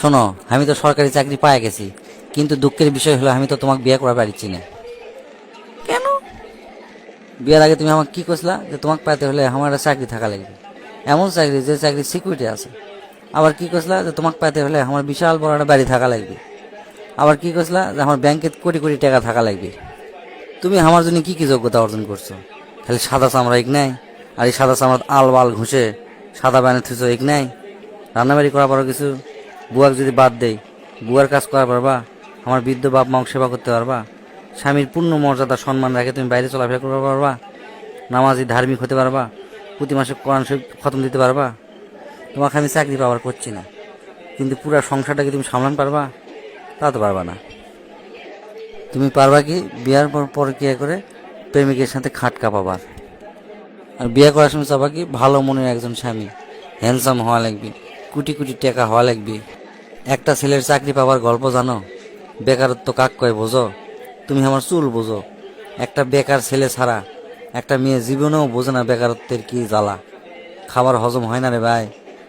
শোনো, আমি তো সরকারি চাকরি পায়ে গেছি, কিন্তু দুঃখের বিষয় হলো আমি তো তোমাকে বিয়ে করা পারছি না। কেন? বিয়ের আগে তুমি আমাকে কি কইছিলা যে তোমাকে পাইতে হলে আমার একটা চাকরি থাকা লাগবে, এমন চাকরি যে চাকরি সিকিউরিটি আছে। আবার কি কইছিলা যে তোমাকে পাইতে হলে আমার বিশাল বড় একটা বাড়ি থাকা লাগবে। আবার কি কইছিলা যে আমার ব্যাংকে কোটি কোটি টাকা থাকা লাগবে। তুমি আমার জন্য কি কি যোগ্যতা অর্জন করছো? খালি সাদা চামড়া এক নাই, আর এই সাদা চামড়া আল বাল ঘুষে সাদা বানিয়ে থুইছো এক নাই। রান্নাবাড়ি করা পারো কিছু? বুয়াক যদি বাদ দেই, বুয়ার কাজ করা পারবা? আমার বৃদ্ধ বাপ মাকে সেবা করতে পারবা? স্বামীর পূর্ণ মর্যাদা সম্মান রাখে তুমি বাইরে চলাফেরা করতে পারবা? নামাজি ধার্মিক হতে পারবা? প্রতি মাসে কোরআন শরীফ খতম দিতে পারবা? তোমাকে আমি চাকরি পাওয়ার করছি না, কিন্তু পুরো সংসারটাকে তুমি সামলান পারবা? তা তো পারবা না। তুমি পারবা কি বিয়ার পর পরকিয়া করে প্রেমিকের সাথে খাটকা পাবার? আর বিয়ে করার সময় চাবা কি ভালো মনের একজন স্বামী, হ্যান্ডসাম হওয়া লাগবে, কোটি কোটি টাকা হওয়া লাগবে। একটা ছেলের চাকরি পাবার গল্প জানো? বেকারত্ব কাক কয় বোঝো? তুমি আমার চুল বোঝো। একটা বেকার ছেলে ছাড়া একটা মেয়ে জীবনেও বোঝে না বেকারত্বের কি জ্বালা। খাবার হজম হয় না রে ভাই,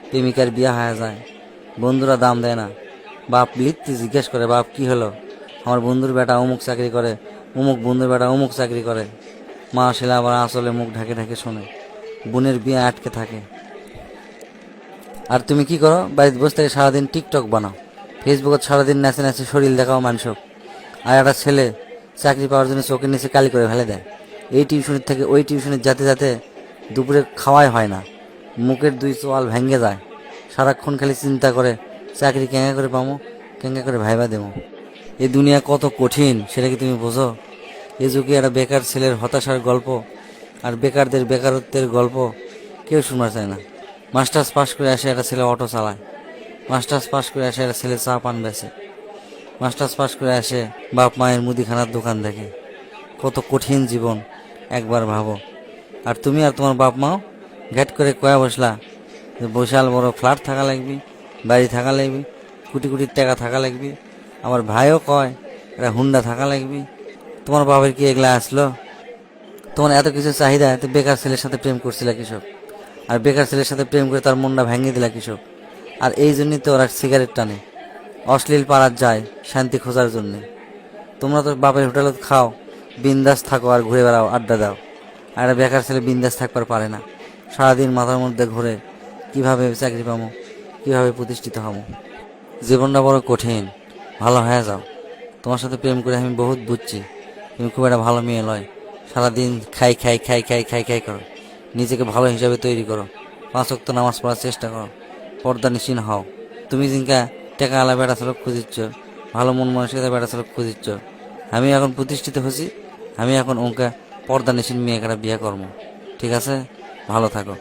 প্রেমিকার বিয়ে হয়ে যায়, বন্ধুরা দাম দেয় না। বাপ লিখতে জিজ্ঞেস করে, বাপ কি হলো? আমার বন্ধুর বেটা অমুক চাকরি করে, অমুক বন্ধুর বেটা অমুক চাকরি করে। মা ছেলে আবার আসলে মুখ ঢাকে ঢাকে শোনে, বোনের বিয়ে আটকে থাকে। আর তুমি কি করো? বাড়িতে বসে থেকে সারাদিন টিকটক বানাও, ফেসবুকত সারাদিন নাচে নাচে শরীর দেখাও মানুষক। আর একটা ছেলে চাকরি পাওয়ার জন্য চোখের নিচে কালি করে ফেলে দেয়, এই টিউশনের থেকে ওই টিউশনে যেতে যেতে দুপুরে খাওয়াই হয় না, মুখের দুই চোয়াল ভেঙে যায়। সারাক্ষণ খালি চিন্তা করে চাকরি কেঙ্গা করে পাবো, কেঙ্গা করে ভাইবা দেবো। এই দুনিয়া কত কঠিন সেটা কি তুমি বোঝো? এই যুগে একটা বেকার ছেলের হতাশার গল্প আর বেকারদের বেকারত্বের গল্প কেউ শোনা চায় না। মাস্টার্স পাশ করে আসে একটা ছেলে অটো চালায়, মাস্টার্স পাশ করে আসে একটা ছেলে চা পান বেচে, মাস্টার্স পাশ করে আসে বাপ মায়ের মুদিখানার দোকান দেখে। কত কঠিন জীবন একবার ভাবো। আর তুমি আর তোমার বাপ মাও ঘ্যাট করে কয়া বসলা যে বিশাল বড় ফ্ল্যাট থাকা লাগবে, বাড়ি থাকা লাগবে, কোটি কোটি টাকা থাকা লাগবে। আমার ভাইও কয় একটা হুন্ডা থাকা লাগবে। তোমার বাবার কি এগুলা আসলো? তোমার এত কিছু চাহিদা, এত বেকার ছেলের সাথে প্রেম করছিল কৃষক, আর বেকার ছেলের সাথে প্রেম করে তার মনটা ভেঙে দিলা কৃষক। আর এই জন্যই তো ওরা সিগারেট টানে, অশ্লীল পাড়ার যায় শান্তি খোঁজার জন্যে। তোমরা তো বাপের হোটেলত খাও, বিন্দাস থাকো আর ঘুরে বেড়াও, আড্ডা দাও। আর একটা বেকার ছেলে বিন্দাস থাকবার পারে না, সারাদিন মাথার মধ্যে ঘুরে কিভাবে চাকরি পাবো, কিভাবে প্রতিষ্ঠিত হবো। জীবনটা বড় কঠিন, ভালো হয়ে যাও। তোমার সাথে প্রেম করে আমি বহুত বুঝছি, তুমি খুব একটা ভালো মেয়ে লয়। সারাদিন খাই খাই খাই খাই খাই খাই করো, নিজেকে ভালো হিসাবে তৈরি করো, 5 ওয়াক্ত নামাজ পড়ার চেষ্টা করো, পর্দা নিশীন হও। তুমি জিনকা টাকা আলা বেড়া চালক খুঁজিচ্ছ, ভালো মন মানসিকতা বেড়া চালক খুঁজিচ্ছ, আমি এখন প্রতিষ্ঠিত হয়েছি, আমি এখন ওকে পর্দা নিশীন মেয়ে একটা বিয়ে করবো। ঠিক আছে, ভালো থাকো।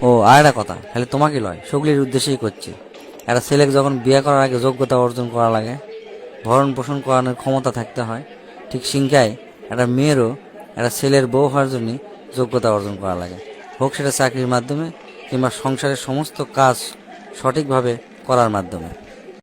ও আর একটা কথা, খালি তোমাকে লয়, সগলির উদ্দেশ্যেই করছি। একটা ছেলেকে যখন বিয়ে করার আগে যোগ্যতা অর্জন করা লাগে, ভরণ পোষণ করানোর ক্ষমতা থাকতে হয়, ঠিক সিংকায় একটা মেয়েরও একটা ছেলের বউ হওয়ার জন্য যোগ্যতা অর্জন করা লাগে, হোক সেটা চাকরির মাধ্যমে কিংবা সংসারের সমস্ত কাজ সঠিকভাবে করার মাধ্যমে।